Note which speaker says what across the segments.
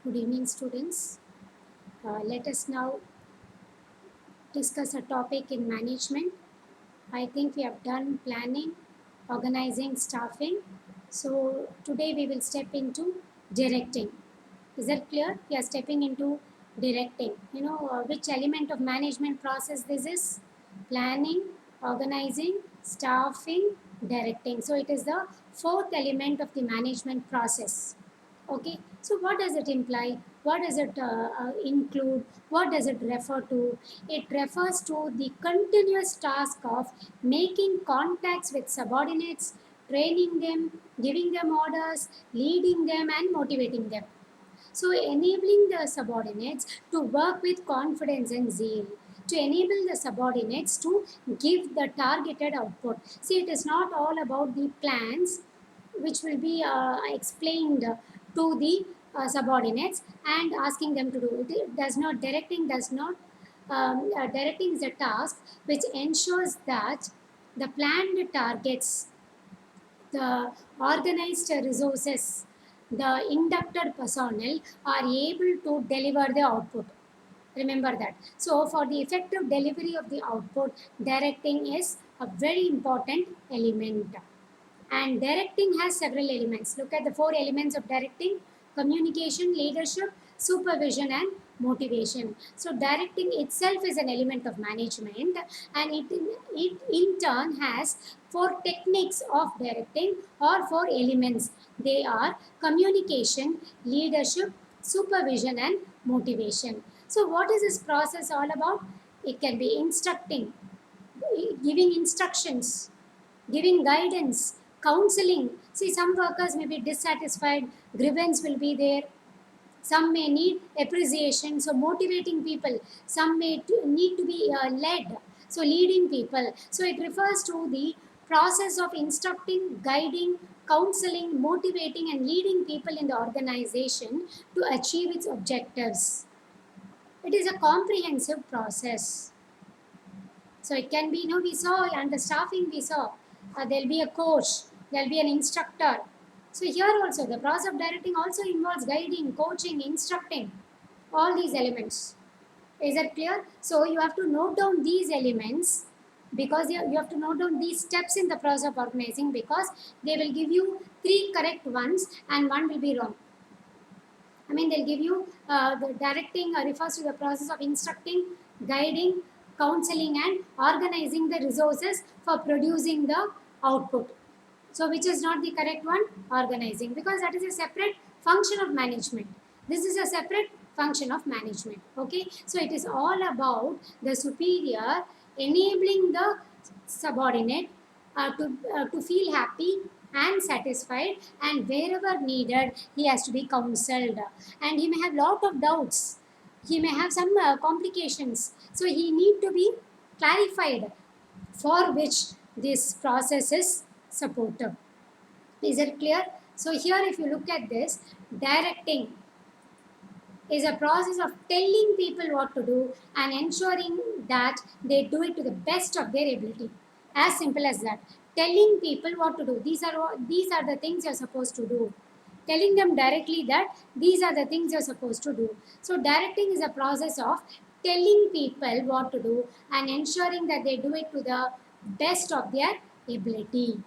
Speaker 1: Good evening, students. Let us now discuss a topic in management. I think we have done planning, organizing, staffing. So today we will step into directing. Is that clear? We are stepping into directing. Which element of management process this is? Planning, organizing, staffing, directing. So it is the fourth element of the management process. Okay, so what does it imply? What does it include? What does it refer to? It refers to the continuous task of making contacts with subordinates, training them, giving them orders, leading them, and motivating them. So, enabling the subordinates to work with confidence and zeal, to enable the subordinates to give the targeted output. See, it is not all about the plans which will be explained to the subordinates and asking them to do. It does not, directing is a task which ensures that the planned targets, the organized resources, the inducted personnel are able to deliver the output. Remember that. So, for the effective delivery of the output, directing is a very important element. And directing has several elements. Look at the four elements of directing: communication, leadership, supervision, and motivation. So, directing itself is an element of management, and it in turn has four techniques of directing or four elements. They are communication, leadership, supervision, and motivation. So, what is this process all about? It can be instructing, giving instructions, giving guidance, counseling. See, some workers may be dissatisfied, grievance will be there. Some may need appreciation, so motivating people. Some may need to be led, so leading people. So it refers to the process of instructing, guiding, counseling, motivating, and leading people in the organization to achieve its objectives. It is a comprehensive process. So it can be, we saw under staffing, we saw there'll be a coach, there'll be an instructor. So here also, the process of directing also involves guiding, coaching, instructing, all these elements. Is that clear? So you have to note down these elements because you have to note down these steps in the process of organizing, because they will give you 3 correct ones and 1 will be wrong. I mean, they'll give you the directing refers to the process of instructing, guiding, counseling, and organizing the resources for producing the output. So, which is not the correct one? Organizing, because that is a separate function of management. This is a separate function of management. Okay, so it is all about the superior enabling the subordinate to feel happy and satisfied, and wherever needed he has to be counseled, and he may have lot of doubts, he may have some complications, so he need to be clarified, for which this process is supportive. Is it clear? So here if you look at this, directing is a process of telling people what to do and ensuring that they do it to the best of their ability. As simple as that. Telling people what to do. These are the things you're supposed to do. Telling them directly that these are the things you're supposed to do. So directing is a process of telling people what to do and ensuring that they do it to the best of their ability.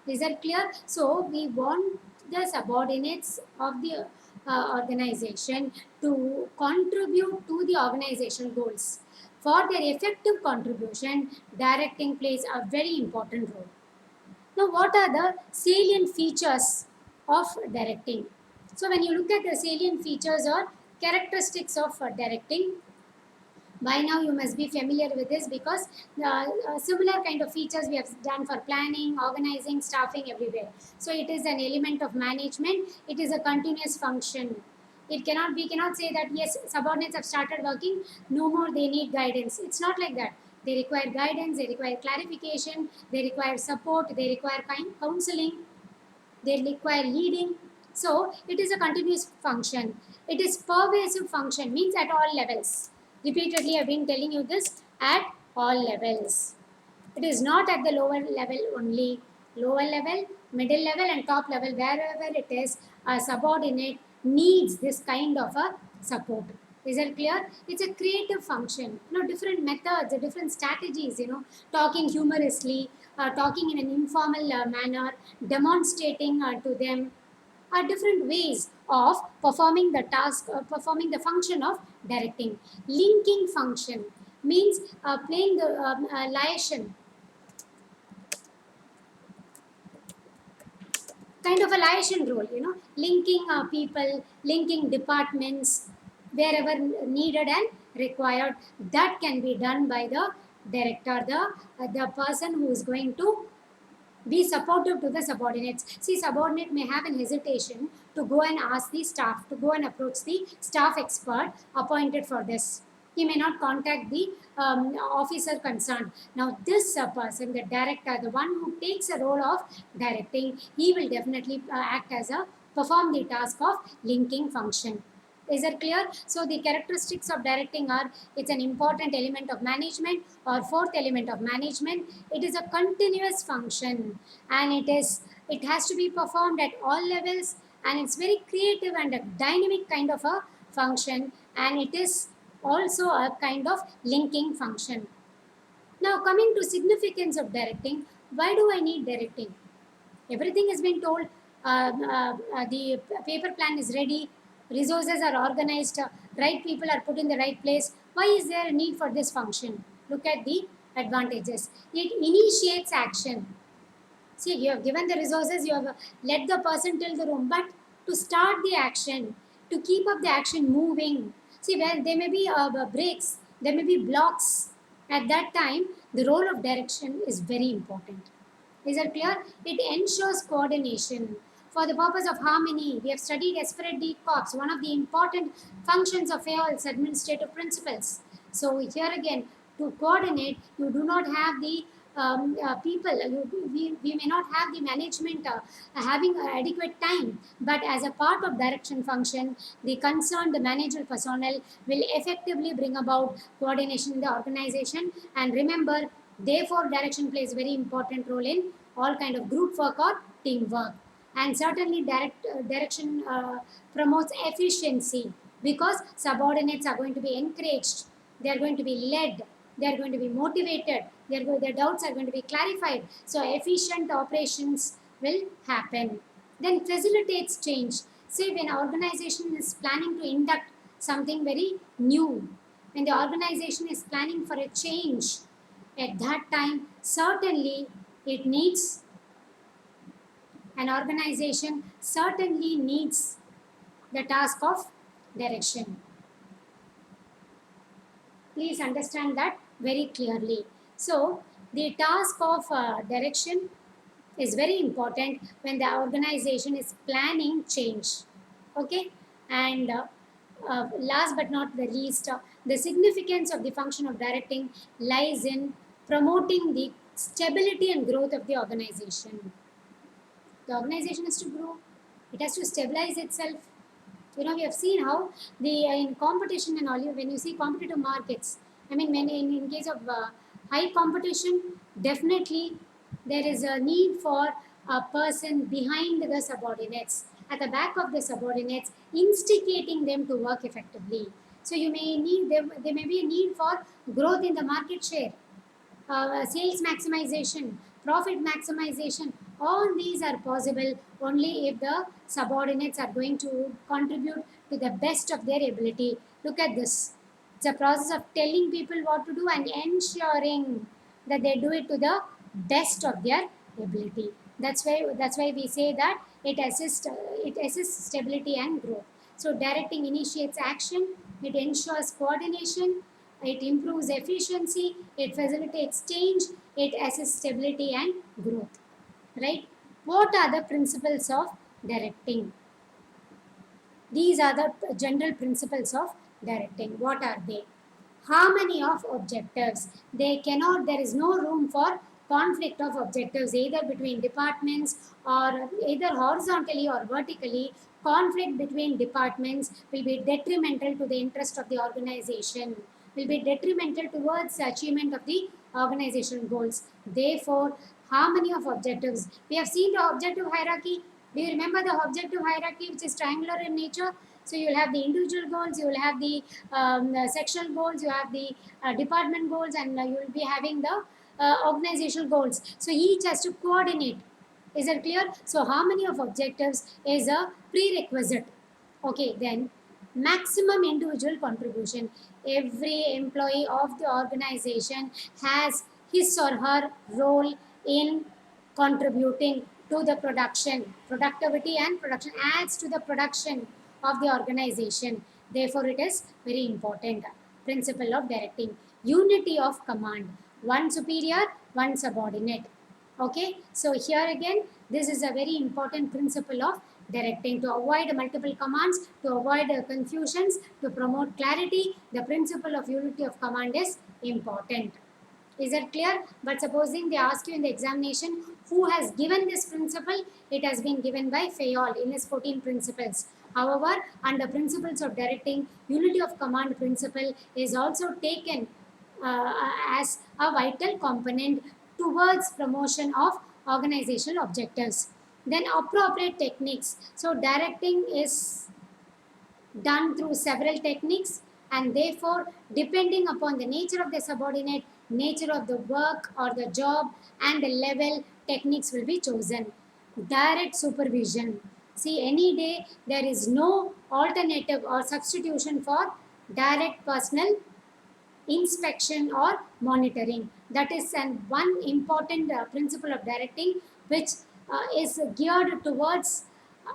Speaker 1: Is that clear? So we want the subordinates of the organization to contribute to the organization goals. For their effective contribution, directing plays a very important role. Now, what are the salient features of directing? So, when you look at the salient features or characteristics of directing, by now you must be familiar with this, because similar kind of features we have done for planning, organizing, staffing, everywhere. So it is an element of management. It is a continuous function. We cannot say that yes, subordinates have started working, no more they need guidance. It's not like that. They require guidance, they require clarification, they require support, they require counseling, they require leading. So it is a continuous function. It is pervasive function, means at all levels. Repeatedly I've been telling you this, at all levels. It is not at the lower level only. Lower level, middle level, and top level, wherever it is, a subordinate needs this kind of a support. Is that clear? It's a creative function. Different methods, different strategies. Talking humorously, talking in an informal manner, demonstrating to them are different ways of performing the task, performing the function of directing. Linking function means playing the liaison, kind of a liaison role, linking people, linking departments wherever needed and required. That can be done by the director, the person who is going to be supportive to the subordinates. See, subordinate may have an hesitation to go and ask the staff, to go and approach the staff expert appointed for this. He may not contact the officer concerned. Now, this person, the director, the one who takes a role of directing, he will definitely act as a perform the task of linking function. Is that clear? So the characteristics of directing are: it's an important element of management, or fourth element of management. It is a continuous function, and it has to be performed at all levels, and it's very creative and a dynamic kind of a function, and it is also a kind of linking function. Now, coming to significance of directing, why do I need directing? Everything has been told. The paper plan is ready, resources are organized, right people are put in the right place. Why is there a need for this function? Look at the advantages. It initiates action. See, you have given the resources, you have let the person till the room, but to start the action, to keep up the action moving. See, where there may be breaks, there may be blocks. At that time, the role of direction is very important. Is that clear? It ensures coordination. For the purpose of harmony, we have studied Esprit de Corps, one of the important functions of AOL's administrative principles. So here again, to coordinate, you do not have the people, we may not have the management having adequate time, but as a part of direction function, the concerned, the managerial personnel will effectively bring about coordination in the organization. And remember, therefore, direction plays a very important role in all kind of group work or teamwork. And certainly, direction promotes efficiency, because subordinates are going to be encouraged, they are going to be led, they are going to be motivated, their doubts are going to be clarified. So, efficient operations will happen. Then, facilitates change. Say, when an organization is planning to induct something very new, when the organization is planning for a change, at that time, certainly it needs, an organization certainly needs the task of direction. Please understand that very clearly. So, the task of direction is very important when the organization is planning change. Okay, and last but not the least, the significance of the function of directing lies in promoting the stability and growth of the organization. The organization has to grow, it has to stabilize itself. We have seen how the in competition and all, when you see competitive markets, I mean, when in case of high competition, definitely there is a need for a person behind the subordinates, at the back of the subordinates, instigating them to work effectively. So you may need them, there may be a need for growth in the market share, sales maximization, profit maximization. All these are possible only if the subordinates are going to contribute to the best of their ability. Look at this. It's a process of telling people what to do and ensuring that they do it to the best of their ability. That's why we say that it assists stability and growth. So directing initiates action, it ensures coordination, it improves efficiency, it facilitates change, it assists stability and growth. Right? What are the principles of directing? These are the general principles of directing. What are they? Harmony of objectives. There is no room for conflict of objectives, either between departments or either horizontally or vertically. Conflict between departments will be detrimental to the interest of the organization, will be detrimental towards the achievement of the organization goals. Therefore, harmony of objectives. We have seen the objective hierarchy. Do you remember the objective hierarchy, which is triangular in nature? So you will have the individual goals, you will have the sectional goals, you have the department goals, and you will be having the organizational goals. So each has to coordinate. Is that clear? So harmony of objectives is a prerequisite. Okay, then maximum individual contribution. Every employee of the organization has his or her role in contributing to the production. Productivity and production adds to the production of the organization. Therefore, it is very important. Principle of directing. Unity of command. One superior, one subordinate. Okay, so here again, this is a very important principle of directing to avoid multiple commands, to avoid confusions, to promote clarity. The principle of unity of command is important. Is that clear? But supposing they ask you in the examination who has given this principle, it has been given by Fayol in his 14 principles. However, under principles of directing, unity of command principle is also taken as a vital component towards promotion of organizational objectives. Then appropriate techniques. So directing is done through several techniques, and therefore depending upon the nature of the subordinate, nature of the work or the job, and the level, techniques will be chosen. Direct supervision. See, any day there is no alternative or substitution for direct personal inspection or monitoring. That is one important principle of directing, which is geared towards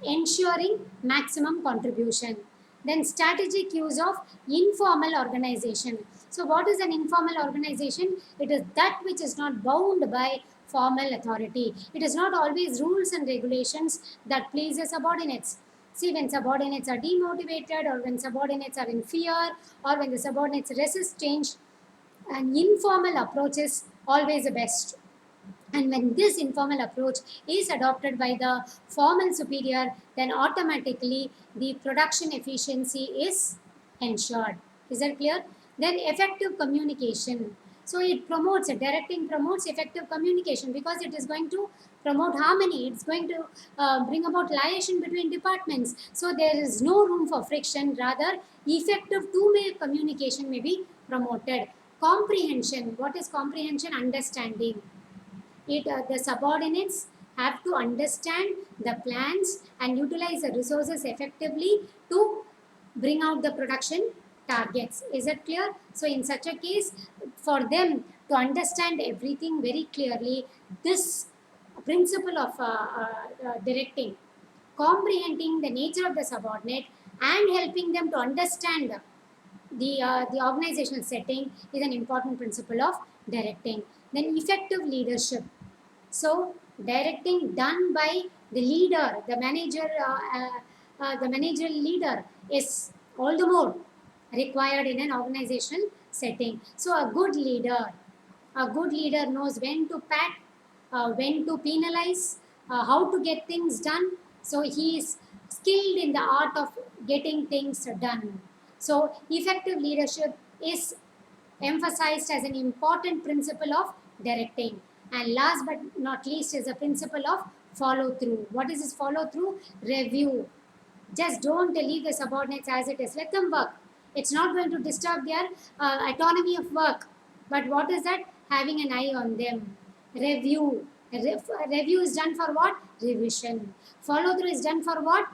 Speaker 1: ensuring maximum contribution. Then strategic use of informal organization. So what is an informal organization? It is that which is not bound by formal authority. It is not always rules and regulations that please the subordinates. See, when subordinates are demotivated, or when subordinates are in fear, or when the subordinates resist change, an informal approach is always the best. And when this informal approach is adopted by the formal superior, then automatically the production efficiency is ensured. Is that clear? Then effective communication. So it promotes, directing promotes effective communication, because it is going to promote harmony. It's going to bring about liaison between departments. So there is no room for friction. Rather, effective two-way communication may be promoted. Comprehension. What is comprehension? Understanding. The subordinates have to understand the plans and utilize the resources effectively to bring out the production targets. Is that clear? So in such a case, for them to understand everything very clearly, this principle of directing, comprehending the nature of the subordinate and helping them to understand the organizational setting is an important principle of directing. Then effective leadership. So directing done by the leader, the manager, the managerial leader is all the more required in an organizational setting. So a good leader knows when to pat, when to penalize, how to get things done. So he is skilled in the art of getting things done. So effective leadership is emphasized as an important principle of directing. And last but not least is the principle of follow through. What is this follow through? Review. Just don't leave the subordinates as it is. Let them work. It's not going to disturb their autonomy of work. But what is that? Having an eye on them. Review. Review is done for what? Revision. Follow through is done for what?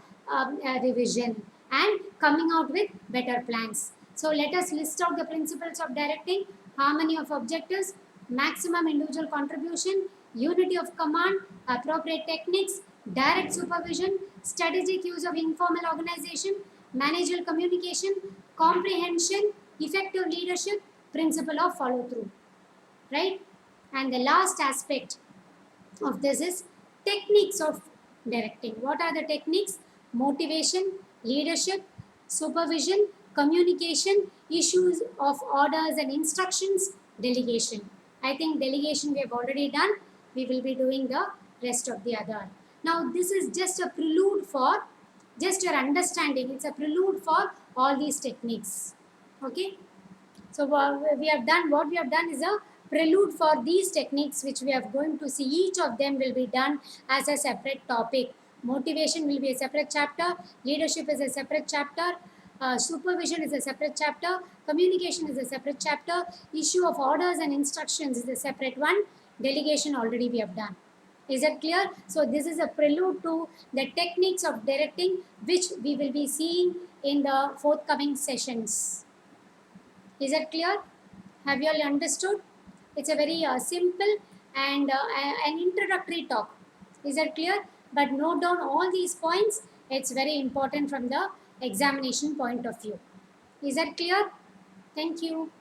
Speaker 1: Revision. And coming out with better plans. So let us list out the principles of directing: harmony of objectives, maximum individual contribution, unity of command, appropriate techniques, direct supervision, strategic use of informal organization, managerial communication, comprehension, effective leadership, principle of follow through. Right? And the last aspect of this is techniques of directing. What are the techniques? Motivation, leadership, supervision, communication, issues of orders and instructions, delegation. I think delegation we have already done. We will be doing the rest of the other. Now this is just a prelude for just your understanding. It's a prelude for all these techniques. Okay. So what we have done is a prelude for these techniques, which we are going to see. Each of them will be done as a separate topic. Motivation will be a separate chapter. Leadership is a separate chapter. Supervision is a separate chapter. Communication is a separate chapter. Issue of orders and instructions is a separate one. Delegation already we have done. Is that clear? So this is a prelude to the techniques of directing, which we will be seeing in the forthcoming sessions. Is that clear? Have you all understood? It's a very simple and an introductory talk. Is that clear? But note down all these points. It's very important from the examination point of view. Is that clear? Thank you.